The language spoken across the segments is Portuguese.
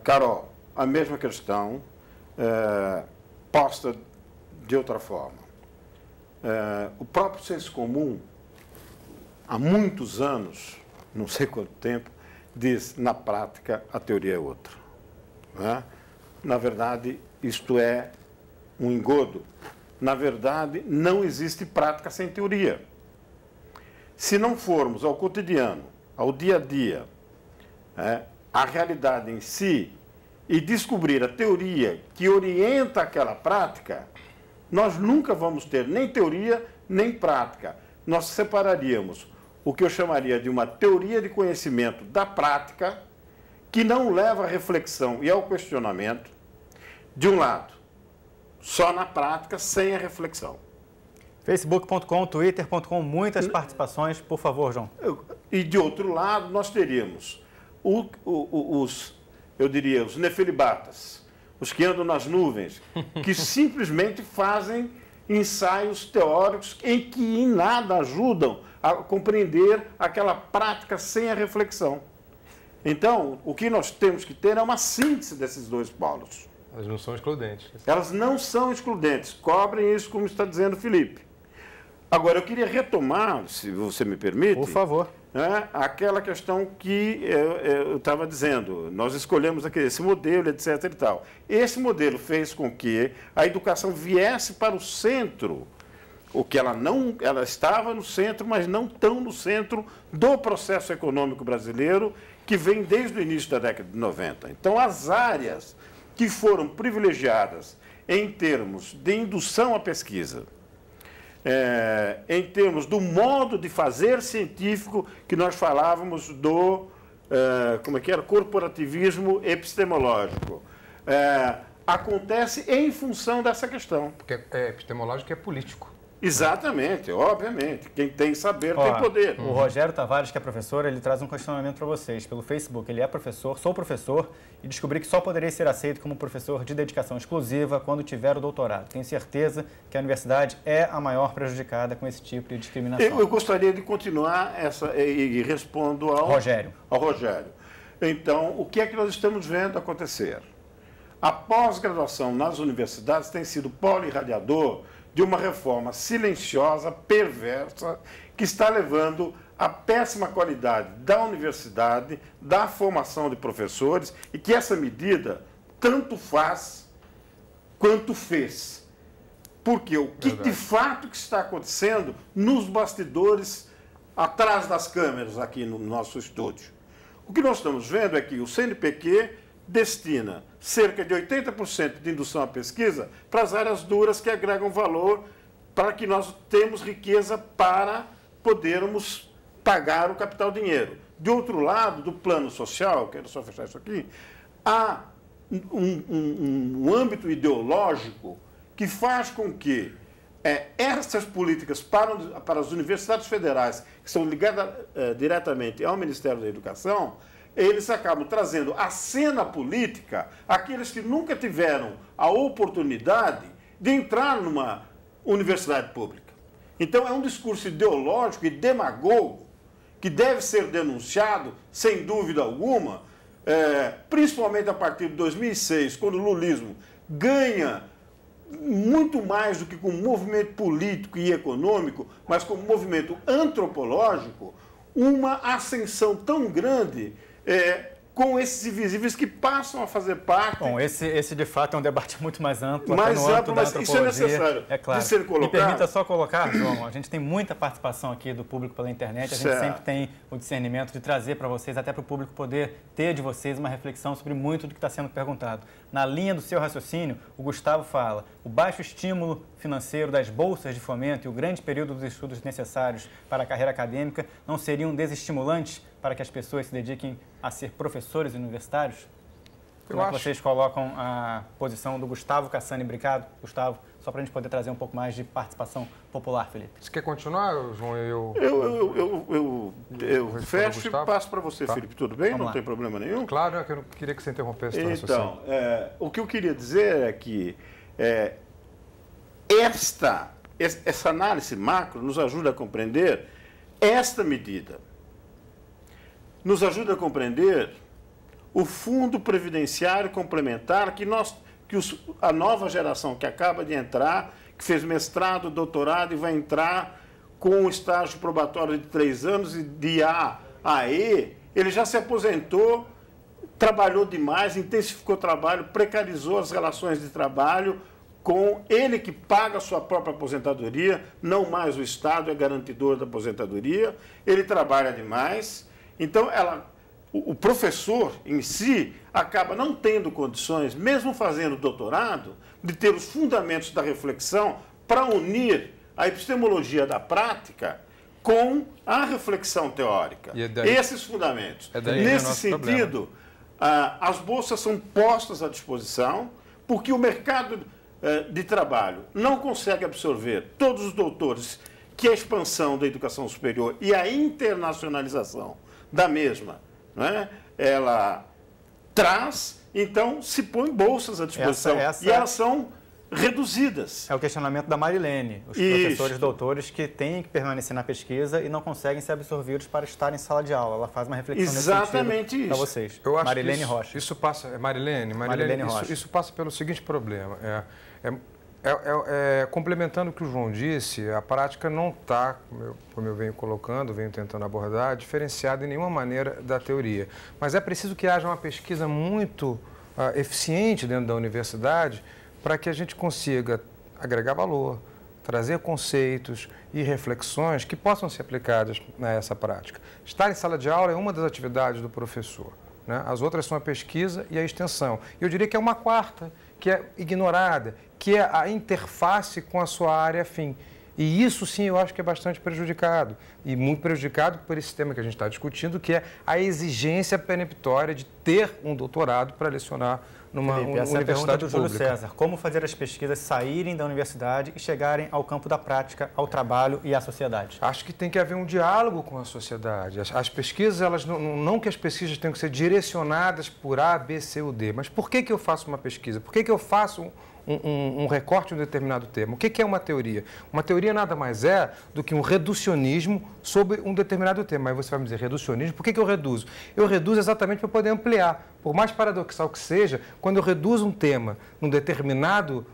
Carol, a mesma questão, posta de outra forma. O próprio senso comum, há muitos anos, não sei quanto tempo, diz, na prática, a teoria é outra. Né? Na verdade, isto é um engodo. Na verdade, não existe prática sem teoria. Se não formos ao cotidiano, ao dia a dia, à realidade em si, e descobrir a teoria que orienta aquela prática, nós nunca vamos ter nem teoria, nem prática. Nós separaríamos o que eu chamaria de uma teoria de conhecimento da prática, que não leva à reflexão e ao questionamento, de um lado, só na prática, sem a reflexão. Facebook.com, Twitter.com, muitas participações, por favor, João. E de outro lado, nós teríamos eu diria, os nefelibatas, os que andam nas nuvens, que simplesmente fazem ensaios teóricos em que em nada ajudam a compreender aquela prática sem a reflexão. Então, o que nós temos que ter é uma síntese desses dois polos. Elas não são excludentes. Elas não são excludentes. Cobrem isso, como está dizendo o Felipe. Agora, eu queria retomar, se você me permite... Por favor. Aquela questão que eu estava dizendo. Nós escolhemos esse modelo, etc. e tal. Esse modelo fez com que a educação viesse para o centro, o que ela estava no centro, mas não tão no centro do processo econômico brasileiro, que vem desde o início da década de 90. Então, as áreas que foram privilegiadas em termos de indução à pesquisa, em termos do modo de fazer científico, que nós falávamos do, corporativismo epistemológico, acontece em função dessa questão. Porque epistemológico é político. Exatamente, obviamente. Quem tem saber tem poder. O Rogério Tavares, que é professor, ele traz um questionamento para vocês pelo Facebook. Ele é professor, sou professor, e descobri que só poderei ser aceito como professor de dedicação exclusiva quando tiver o doutorado. Tenho certeza que a universidade é a maior prejudicada com esse tipo de discriminação. Eu gostaria de continuar e respondo ao Rogério. Então, o que é que nós estamos vendo acontecer? A pós-graduação nas universidades tem sido polo irradiador de uma reforma silenciosa, perversa, que está levando à péssima qualidade da universidade, da formação de professores, e que essa medida tanto faz quanto fez. Porque o que de fato que está acontecendo nos bastidores, atrás das câmeras aqui no nosso estúdio? O que nós estamos vendo é que o CNPq destina cerca de 80% de indução à pesquisa para as áreas duras que agregam valor, para que nós tenhamos riqueza para podermos pagar o capital dinheiro. De outro lado, do plano social, quero só fechar isso aqui, há um âmbito ideológico que faz com que essas políticas para as universidades federais, que são ligadas diretamente ao Ministério da Educação, eles acabam trazendo à cena política aqueles que nunca tiveram a oportunidade de entrar numa universidade pública. Então, é um discurso ideológico e demagogo que deve ser denunciado, sem dúvida alguma, principalmente a partir de 2006, quando o lulismo ganha muito mais do que com movimento político e econômico, mas com movimento antropológico, uma ascensão tão grande com esses invisíveis que passam a fazer parte... Bom, esse de fato é um debate muito mais amplo. Mais amplo, mas isso é necessário claro. de ser colocado. Me permita só colocar, João, a gente tem muita participação aqui do público pela internet, a gente sempre tem o discernimento de trazer para vocês, até para o público poder ter de vocês uma reflexão sobre muito do que está sendo perguntado. Na linha do seu raciocínio, o Gustavo fala, o baixo estímulo financeiro das bolsas de fomento e o grande período dos estudos necessários para a carreira acadêmica não seriam desestimulantes para que as pessoas se dediquem a ser professores universitários? Como é que vocês colocam a posição do Gustavo Cassani Bricado? Gustavo, só para a gente poder trazer um pouco mais de participação popular, Felipe. Você quer continuar, João? Eu fecho e passo para você, Felipe. Tudo bem? Não tem problema nenhum? Claro, eu não queria que você interrompesse. Então, o que eu queria dizer é que essa análise macro nos ajuda a compreender esta medida. Nos ajuda a compreender o fundo previdenciário complementar a nova geração que acaba de entrar, que fez mestrado, doutorado e vai entrar com um estágio probatório de 3 anos e de A a E, ele já se aposentou, trabalhou demais, intensificou o trabalho, precarizou as relações de trabalho, com ele que paga a sua própria aposentadoria, não mais o Estado é garantidor da aposentadoria, ele trabalha demais. Então, o professor em si acaba não tendo condições, mesmo fazendo doutorado, de ter os fundamentos da reflexão para unir a epistemologia da prática com a reflexão teórica. Esses fundamentos. Nesse sentido, as bolsas são postas à disposição, porque o mercado de trabalho não consegue absorver todos os doutores que a expansão da educação superior e a internacionalização da mesma, né, ela traz, então se põe bolsas à disposição e elas são reduzidas. É o questionamento da Marilene, os professores doutores que têm que permanecer na pesquisa e não conseguem ser absorvidos para estar em sala de aula. Ela faz uma reflexão nesse sentido para vocês. Eu acho Marilene que Rocha. Isso passa, Marilene Rocha. Isso passa pelo seguinte problema. Complementando o que o João disse, a prática não está, como eu venho colocando, venho tentando abordar, diferenciada em nenhuma maneira da teoria. Mas é preciso que haja uma pesquisa muito eficiente dentro da universidade para que a gente consiga agregar valor, trazer conceitos e reflexões que possam ser aplicadas nessa prática. Estar em sala de aula é uma das atividades do professor, né? As outras são a pesquisa e a extensão. Eu diria que é uma quarta, que é ignorada, que é a interface com a sua área afim. E isso, sim, eu acho que é bastante prejudicado. E muito prejudicado por esse tema que a gente está discutindo, que é a exigência peremptória de ter um doutorado para lecionar numa universidade do Júlio César. Como fazer as pesquisas saírem da universidade e chegarem ao campo da prática, ao trabalho e à sociedade? Acho que tem que haver um diálogo com a sociedade. As pesquisas, elas não que as pesquisas tenham que ser direcionadas por A, B, C ou D, mas por que eu faço uma pesquisa? Por que eu faço um recorte de um determinado tema? O que é uma teoria? Uma teoria nada mais é do que um reducionismo sobre um determinado tema. Aí você vai me dizer, reducionismo, por que eu reduzo? Eu reduzo exatamente para poder ampliar. Por mais paradoxal que seja, quando eu reduzo um tema num determinado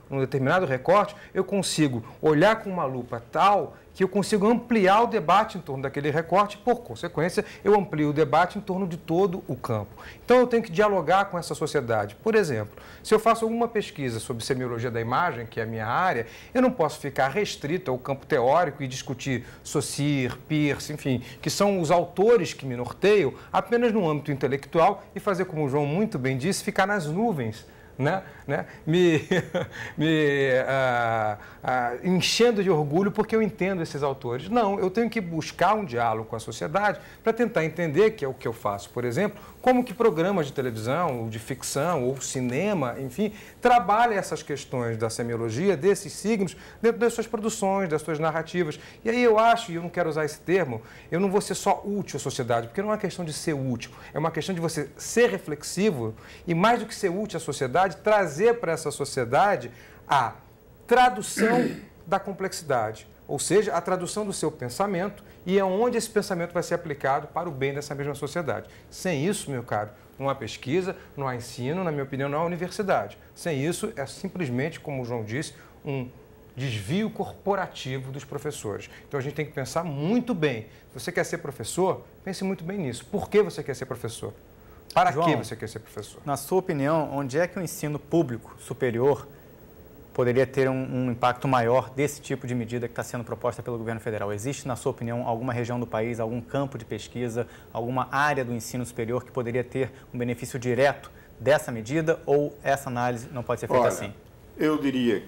recorte, eu consigo olhar com uma lupa tal que eu consigo ampliar o debate em torno daquele recorte e, por consequência, eu amplio o debate em torno de todo o campo. Então, eu tenho que dialogar com essa sociedade. Por exemplo, se eu faço alguma pesquisa sobre semiologia da imagem, que é a minha área, eu não posso ficar restrito ao campo teórico e discutir Saussure, Peirce, enfim, que são os autores que me norteiam, apenas no âmbito intelectual e fazer, como o João muito bem disse, ficar nas nuvens, né? Enchendo de orgulho porque eu entendo esses autores. Não, eu tenho que buscar um diálogo com a sociedade para tentar entender, que é o que eu faço, por exemplo, como que programas de televisão, ou de ficção, ou cinema, enfim, trabalham essas questões da semiologia, desses signos, dentro das suas produções, das suas narrativas. E aí eu acho, e eu não quero usar esse termo, eu não vou ser só útil à sociedade, porque não é uma questão de ser útil, é uma questão de você ser reflexivo e, mais do que ser útil à sociedade, trazer para essa sociedade a tradução da complexidade, ou seja, a tradução do seu pensamento e é onde esse pensamento vai ser aplicado para o bem dessa mesma sociedade. Sem isso, meu caro, não há pesquisa, não há ensino, na minha opinião, não há universidade. Sem isso, é simplesmente, como o João disse, um desvio corporativo dos professores. Então, a gente tem que pensar muito bem. Se você quer ser professor, pense muito bem nisso. Por que você quer ser professor? Para João, que você quer ser professor? Na sua opinião, onde é que o ensino público superior poderia ter um impacto maior desse tipo de medida que está sendo proposta pelo governo federal? Existe, na sua opinião, alguma região do país, algum campo de pesquisa, alguma área do ensino superior que poderia ter um benefício direto dessa medida ou essa análise não pode ser feita assim? Eu diria,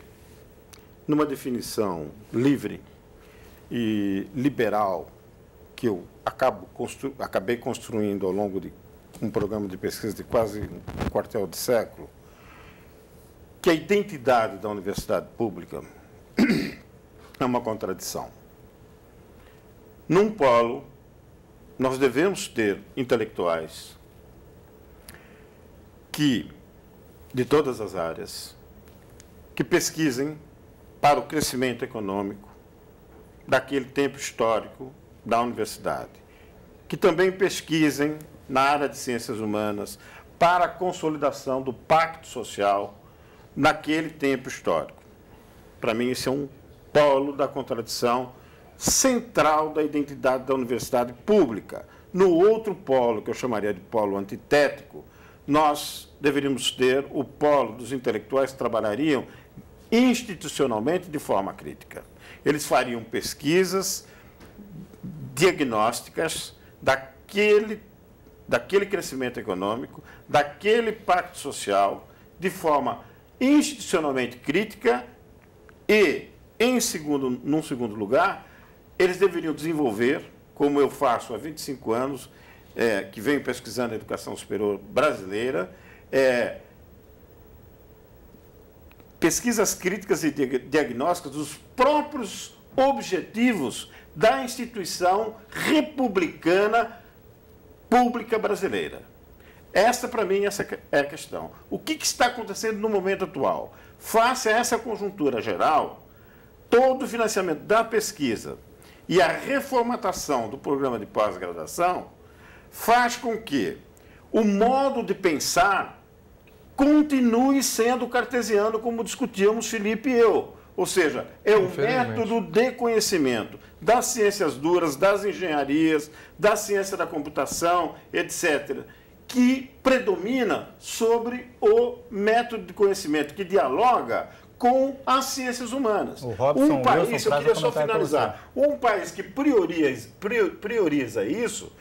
numa definição livre e liberal, que eu acabei construindo ao longo de um programa de pesquisa de quase um quartel de século, que a identidade da universidade pública é uma contradição. Num polo, nós devemos ter intelectuais que, de todas as áreas, que pesquisem para o crescimento econômico daquele tempo histórico da universidade, que também pesquisem na área de ciências humanas para a consolidação do pacto social naquele tempo histórico. Para mim, esse é um polo da contradição central da identidade da universidade pública. No outro polo, que eu chamaria de polo antitético, nós deveríamos ter o polo dos intelectuais que trabalhariam institucionalmente de forma crítica. Eles fariam pesquisas diagnósticas daquele crescimento econômico, daquele pacto social, de forma institucionalmente crítica e, num segundo lugar, eles deveriam desenvolver, como eu faço há 25 anos, que venho pesquisando a educação superior brasileira, pesquisas críticas e diagnósticas dos próprios objetivos da instituição republicana pública brasileira. Essa, para mim, essa é a questão. O que está acontecendo no momento atual? Face a essa conjuntura geral, todo o financiamento da pesquisa e a reformatação do programa de pós-graduação faz com que o modo de pensar continue sendo cartesiano, como discutíamos Felipe e eu. Ou seja, é o método de conhecimento das ciências duras, das engenharias, da ciência da computação, etc., que predomina sobre o método de conhecimento, que dialoga com as ciências humanas. O Robson, um país, eu queria só finalizar, um país que prioriza isso,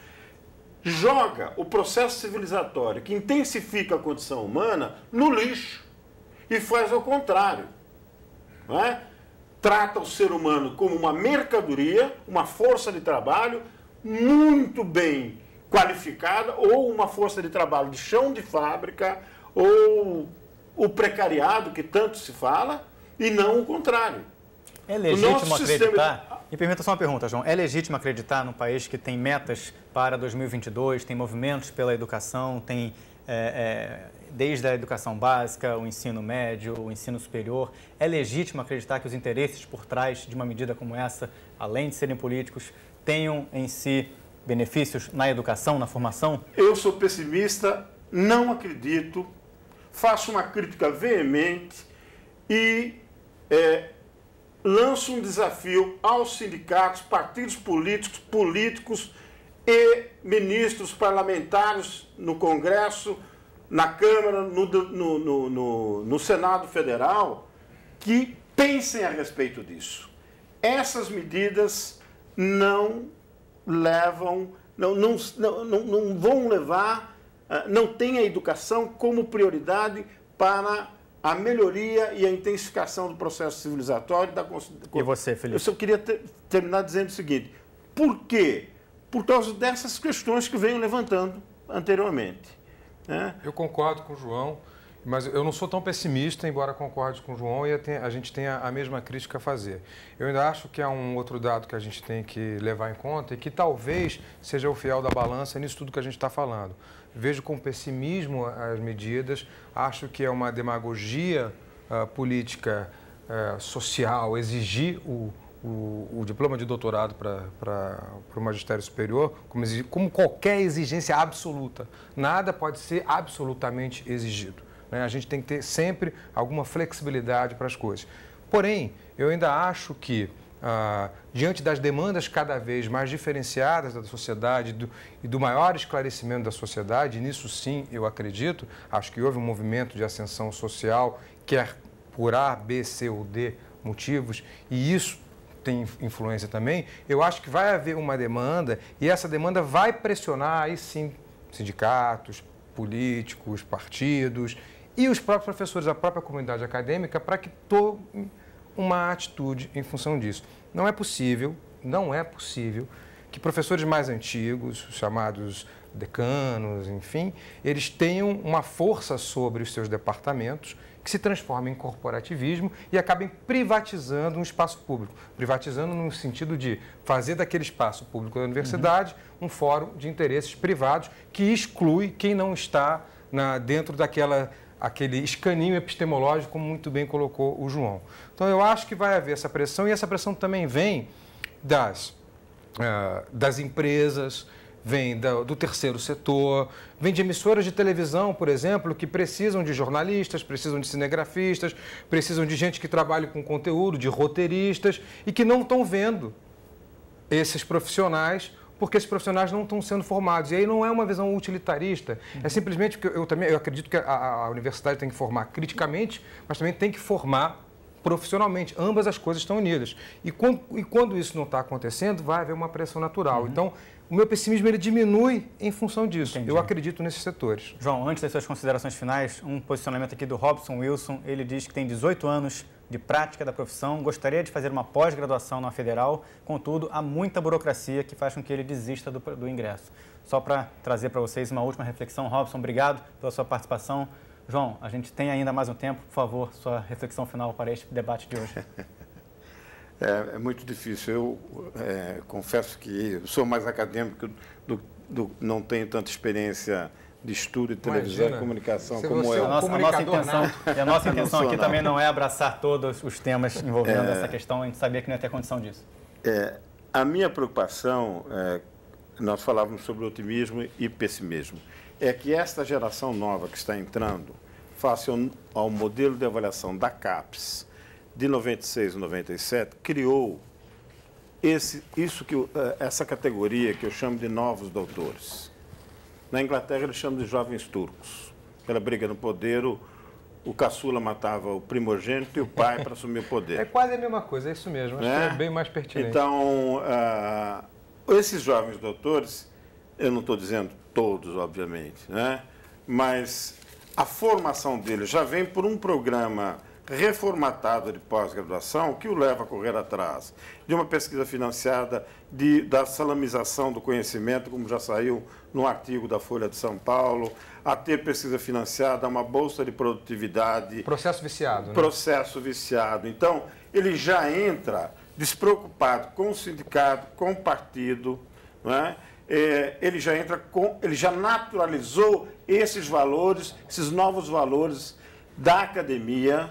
joga o processo civilizatório, que intensifica a condição humana, no lixo e faz ao contrário. Não é? Trata o ser humano como uma mercadoria, uma força de trabalho muito bem qualificada, ou uma força de trabalho de chão de fábrica, ou o precariado, que tanto se fala, e não o contrário. É legítimo acreditar? Me permita só uma pergunta, João. É legítimo acreditar num país que tem metas para 2022, tem movimentos pela educação, tem desde a educação básica, o ensino médio, o ensino superior. É legítimo acreditar que os interesses por trás de uma medida como essa, além de serem políticos, tenham em si benefícios na educação, na formação? Eu sou pessimista, não acredito, faço uma crítica veemente e lanço um desafio aos sindicatos, partidos políticos e ministros parlamentares no Congresso, na Câmara, no Senado Federal, que pensem a respeito disso. Essas medidas não vão levar, não tem a educação como prioridade para a melhoria e a intensificação do processo civilizatório. E você, Felipe? Eu só queria terminar dizendo o seguinte: por quê? Por causa dessas questões que venho levantando anteriormente. Eu concordo com o João, mas eu não sou tão pessimista, embora concorde com o João, e a gente tenha a mesma crítica a fazer. Eu ainda acho que há um outro dado que a gente tem que levar em conta e que talvez seja o fiel da balança nisso tudo que a gente está falando. Vejo com pessimismo as medidas, acho que é uma demagogia política social exigir o diploma de doutorado para o magistério superior, como qualquer exigência absoluta. Nada pode ser absolutamente exigido. A gente tem que ter sempre alguma flexibilidade para as coisas. Porém, eu ainda acho que, diante das demandas cada vez mais diferenciadas da sociedade e do maior esclarecimento da sociedade, e nisso sim eu acredito, acho que houve um movimento de ascensão social, quer por A, B, C ou D motivos, e isso tem influência também, eu acho que vai haver uma demanda e essa demanda vai pressionar, aí sim, sindicatos, políticos, partidos e os próprios professores, a própria comunidade acadêmica, para que tomem uma atitude em função disso. Não é possível que professores mais antigos, chamados decanos, enfim, eles tenham uma força sobre os seus departamentos que se transforma em corporativismo e acabem privatizando um espaço público. Privatizando no sentido de fazer daquele espaço público da universidade um fórum de interesses privados que exclui quem não está dentro aquele escaninho epistemológico, como muito bem colocou o João. Então, eu acho que vai haver essa pressão, e essa pressão também vem das empresas, vem do terceiro setor, vem de emissoras de televisão, por exemplo, que precisam de jornalistas, precisam de cinegrafistas, precisam de gente que trabalhe com conteúdo, de roteiristas, e que não estão vendo esses profissionais, porque esses profissionais não estão sendo formados. E aí não é uma visão utilitarista, é simplesmente porque eu acredito que a universidade tem que formar criticamente, mas também tem que formar profissionalmente. Ambas as coisas estão unidas. E quando isso não está acontecendo, vai haver uma pressão natural. Então, o meu pessimismo ele diminui em função disso. Entendi. Eu acredito nesses setores. João, antes das suas considerações finais, um posicionamento aqui do Robson Wilson. Ele diz que tem 18 anos de prática da profissão, gostaria de fazer uma pós-graduação na Federal, contudo, há muita burocracia que faz com que ele desista do ingresso. Só para trazer para vocês uma última reflexão, Robson, obrigado pela sua participação. João, a gente tem ainda mais um tempo, por favor, sua reflexão final para este debate de hoje. É muito difícil. Eu confesso que sou mais acadêmico, não tenho tanta experiência de estudo e televisão e comunicação como eu. A nossa intenção aqui também não é abraçar todos os temas envolvendo essa questão, a gente sabia que não ia ter condição disso. A minha preocupação, nós falávamos sobre otimismo e pessimismo, é que esta geração nova que está entrando, face ao modelo de avaliação da CAPES de 96 e 97, criou essa categoria que eu chamo de novos doutores. Na Inglaterra, eles chamam de jovens turcos. Pela briga no poder, o caçula matava o primogênito e o pai para assumir o poder. É quase a mesma coisa, é isso mesmo. Acho que é bem mais pertinente. Então, esses jovens doutores, eu não estou dizendo todos, obviamente, mas a formação deles já vem por um programa reformatado de pós-graduação que o leva a correr atrás de uma pesquisa financiada da salamização do conhecimento, como já saiu no artigo da Folha de São Paulo, a ter pesquisa financiada, uma bolsa de produtividade. Processo viciado. Né? Processo viciado. Então, ele já entra despreocupado com o sindicato, com o partido, ele já naturalizou esses valores, esses novos valores da academia,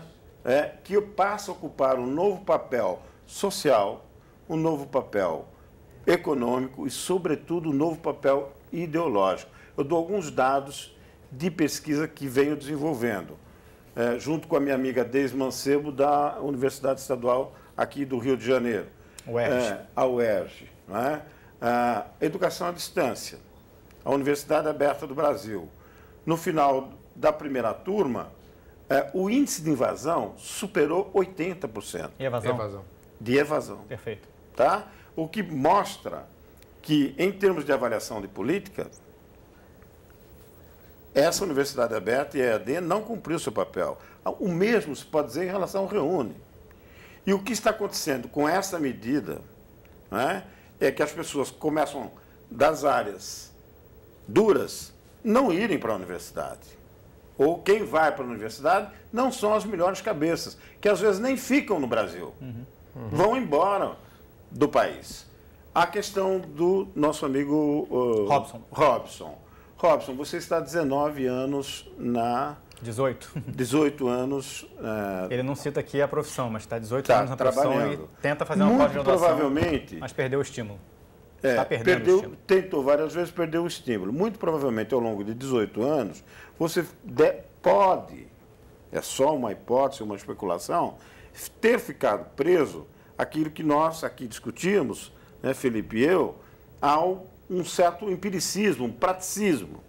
que passa a ocupar um novo papel social, um novo papel econômico e, sobretudo, um novo papel ideológico. Eu dou alguns dados de pesquisa que venho desenvolvendo, junto com a minha amiga Deise Mancebo, da Universidade Estadual aqui do Rio de Janeiro, a UERJ. A educação à distância, a Universidade Aberta do Brasil. No final da primeira turma, o índice de invasão superou 80%. E evasão? De evasão. Perfeito. Tá? O que mostra que, em termos de avaliação de política, essa Universidade Aberta e a EAD não cumpriu seu papel. O mesmo se pode dizer em relação ao Reúne. E o que está acontecendo com essa medida é que as pessoas começam, das áreas duras, não irem para a universidade. Ou quem vai para a universidade não são as melhores cabeças, que às vezes nem ficam no Brasil. Vão embora do país. A questão do nosso amigo Robson, você está há 19 anos na... 18 anos... Ele não cita aqui a profissão, mas está 18 anos na profissão e tenta fazer uma pós-graduação, provavelmente, mas perdeu o estímulo. Está perdendo o estímulo. Tentou várias vezes, perdeu o estímulo. Muito provavelmente, ao longo de 18 anos, você pode, é só uma hipótese, uma especulação, ter ficado preso àquilo que nós aqui discutimos, Felipe e eu, ao um certo empiricismo, um praticismo.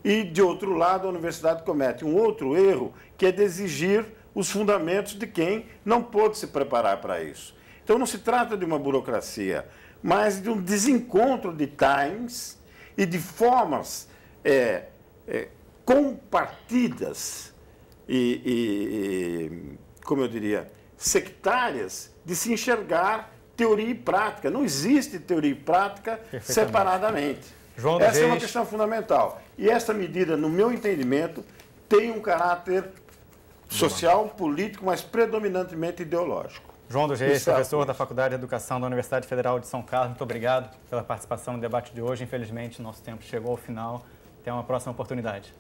E, de outro lado, a universidade comete um outro erro, que é de exigir os fundamentos de quem não pôde se preparar para isso. Então, não se trata de uma burocracia, mas de um desencontro de times e de formas compartidas como eu diria, sectárias de se enxergar teoria e prática. Não existe teoria e prática separadamente. Essa é uma questão fundamental. E essa medida, no meu entendimento, tem um caráter social, político, mas predominantemente ideológico. João dos Reis, professor da Faculdade de Educação da Universidade Federal de São Carlos, muito obrigado pela participação no debate de hoje. Infelizmente, nosso tempo chegou ao final. Até uma próxima oportunidade.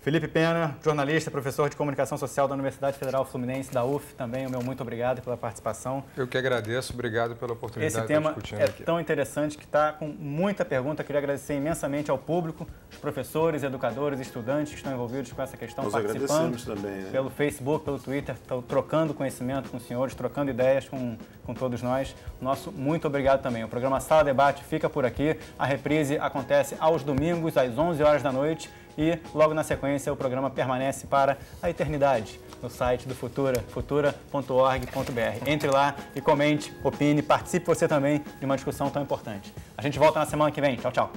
Felipe Pena, jornalista, professor de Comunicação Social da Universidade Federal Fluminense, da UF, também o meu muito obrigado pela participação. Eu que agradeço, obrigado pela oportunidade de estar discutindo aqui. Esse tema é tão interessante que está com muita pergunta. Queria agradecer imensamente ao público, os professores, educadores, estudantes que estão envolvidos com essa questão, nós participando também, né? Pelo Facebook, pelo Twitter, estão trocando conhecimento com os senhores, trocando ideias com todos nós. Nosso muito obrigado também. O programa Sala Debate fica por aqui. A reprise acontece aos domingos, às 11 horas da noite. E, logo na sequência, o programa permanece para a eternidade no site do Futura, futura.org.br. Entre lá e comente, opine, participe você também de uma discussão tão importante. A gente volta na semana que vem. Tchau, tchau.